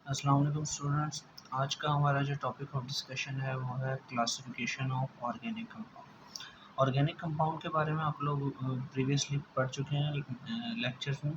अस्सलाम वालेकुम स्टूडेंट्स। आज का हमारा जो टॉपिक ऑफ डिस्कशन है वो है classification of organic compound. Organic compound के बारे में आप लोग प्रीवियसली पढ़ चुके हैं लेक्चर्स में।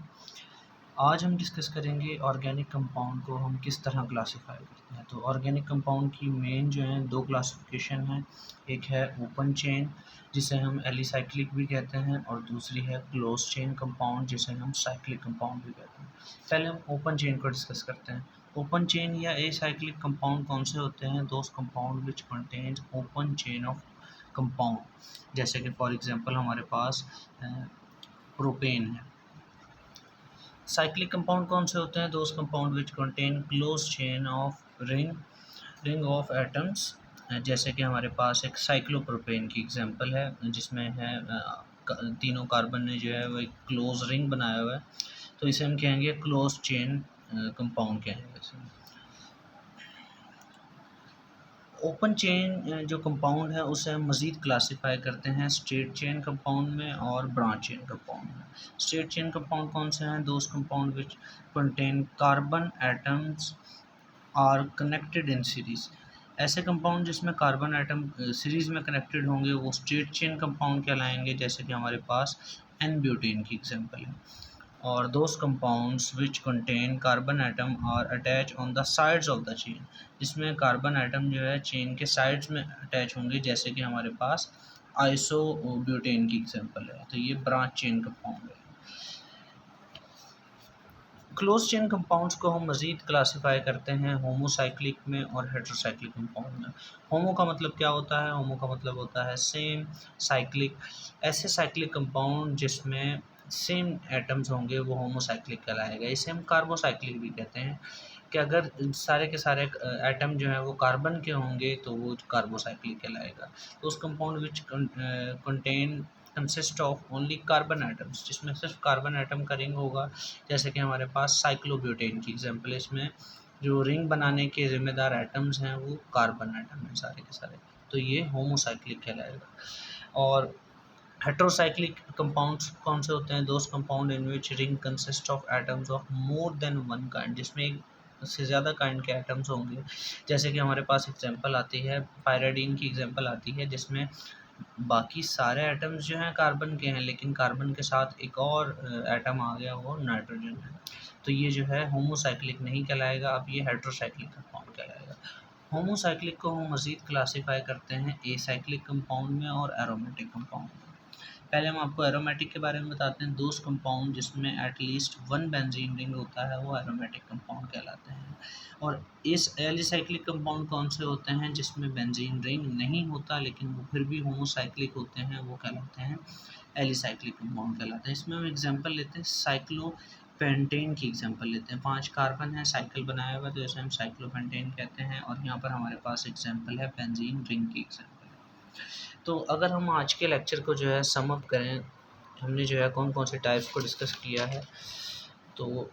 आज हम डिस्कस करेंगे ऑर्गेनिक कंपाउंड को हम किस तरह क्लासिफाई करते हैं। तो ऑर्गेनिक कंपाउंड की मेन जो है दो क्लासिफिकेशन है। एक है ओपन चेन जिसे हम एलिसाइक्लिक भी कहते हैं और दूसरी है क्लोज चेन कंपाउंड जिसे हम साइक्लिक कंपाउंड भी कहते हैं। पहले हम ओपन चेन को डिस्कस करते हैं। ओपन चेन या एसाइक्लिक कंपाउंड कौन से होते हैं? Those compound which contains open chain of compound. जैसे कि फॉर एग्जांपल हमारे पास प्रोपेन है। साइक्लिक कंपाउंड कौन से होते हैं? Those compound which contain close chain of ring of atoms. जैसे कि हमारे पास एक साइक्लोप्रोपेन की एग्जांपल है जिसमें है तीनों कार्बन ने जो है वो एक क्लोज रिंग बनाया हुआ है, तो इसे हम कहेंगे क्लोज चेन कंपाउंड कहेंगे इसे। ओपन चेन जो कंपाउंड है उसे हम मज़ीद क्लासीफाई करते हैं स्ट्रेट चेन कंपाउंड में और ब्रांच चेन कंपाउंड में। स्ट्रेट चेन कंपाउंड कौन से हैं? Those compound which contain carbon atoms are connected in series. ऐसे कंपाउंड जिसमें कार्बन एटम सीरीज़ में कनेक्टेड होंगे वो स्ट्रेट चेन कंपाउंड कहलाएंगे। जैसे कि हमारे पास एन ब्यूटेन की एग्जांपल है। और those compounds which contain carbon atom are attached on the sides of the chain, जिसमें कार्बन एटम जो है चेन के साइड्स में अटैच होंगे। जैसे कि हमारे पास आइसोब्यूटेन की एग्जांपल है, तो ये ब्रांच चेन कंपाउंड है। क्लोज चेन कंपाउंड्स को हम मज़ीद क्लासीफाई करते हैं होमोसाइक्लिक में और हेट्रोसाइक्लिक कंपाउंड में। होमो का मतलब क्या होता है? होमो का मतलब होता है सेम। साइक्लिक ऐसे साइक्लिक कंपाउंड जिसमें सेम एटम्स होंगे वो होमोसाइक्लिक कहलाएगा। इसे हम कार्बोसाइक्लिक भी कहते हैं कि अगर सारे के सारे एटम जो हैं वो कार्बन के होंगे तो वो कार्बोसाइक्लिक कहलाएगा। तो उस compound which contain consist of only carbon atoms, जिसमें सिर्फ कार्बन एटम का रिंग होगा। जैसे कि हमारे पास साइक्लोब्यूटेन की एग्जांपल है, इसमें जो रिंग बनाने के जिम्मेदार एटम्स हैं वो कार्बन एटम हैं सारे के सारे, तो ये होमोसाइक्लिक कहलाएगा। और हेट्रोसाइक्लिक कंपाउंड्स कौन से होते हैं? Those compound in which ring consist of atoms of more than one kind, जिसमें एक से ज़्यादा काइंड के एटम्स होंगे। जैसे कि हमारे पास एग्जांपल आती है पायराडीन की एग्जांपल आती है जिसमें बाकी सारे एटम्स जो हैं कार्बन के हैं लेकिन कार्बन के साथ एक और एटम आ गया वो नाइट्रोजन है, तो ये जो है होमोसाइक्लिक नहीं कहलाएगा, अब ये हेट्रोसाइक्लिक कंपाउंड कहलाएगा। होमोसाइक्लिक को हम मज़ीद क्लासीफाई करते हैं एसाइक्लिक कंपाउंड में और एरोमेटिक कंपाउंड में। पहले हम आपको एरोमेटिक के बारे में बताते हैं। दोज कंपाउंड जिसमें एटलीस्ट वन बेंजीन रिंग होता है वो एरोमेटिक कंपाउंड कहलाते हैं। और इस एलिसाइक्लिक कंपाउंड कौन से होते हैं? जिसमें बेंजीन रिंग नहीं होता लेकिन वो फिर भी होमोसाइक्लिक होते हैं, वो कहलाते हैं एलिसाइक्लिक कंपाउंड कहलाते हैं। इसमें हम एग्जांपल लेते हैं साइक्लोपेंटेन की एग्जांपल लेते हैं। 5 कार्बन है, साइकिल बनाया हुआ, तो इसे हम साइक्लोपेंटेन कहते हैं। और यहाँ पर हमारे पास एग्जांपल है बेंजीन रिंग की एग्जांपल। तो अगर हम आज के लेक्चर को जो है सम अप करें, हमने जो है कौन कौन से टाइप्स को डिस्कस किया है, तो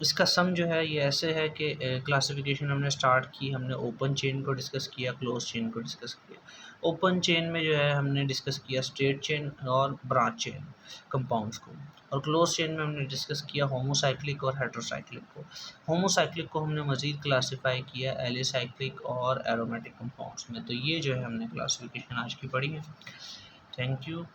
इसका सम जो है ये ऐसे है कि क्लासिफिकेशन हमने स्टार्ट की, हमने ओपन चेन को डिस्कस किया, क्लोज चेन को डिस्कस किया। ओपन चेन में जो है हमने डिस्कस किया स्ट्रेट चेन और ब्रांच चेन कंपाउंड्स को, और क्लोज चेन में हमने डिस्कस किया होमोसाइक्लिक और हेट्रोसाइक्लिक को। होमोसाइक्लिक को हमने मज़ीद क्लासीफाई किया एलिसाइक्लिक और एरोमेटिक कंपाउंड्स में। तो ये जो है हमने क्लासिफिकेशन आज की पढ़ी है। Thank you.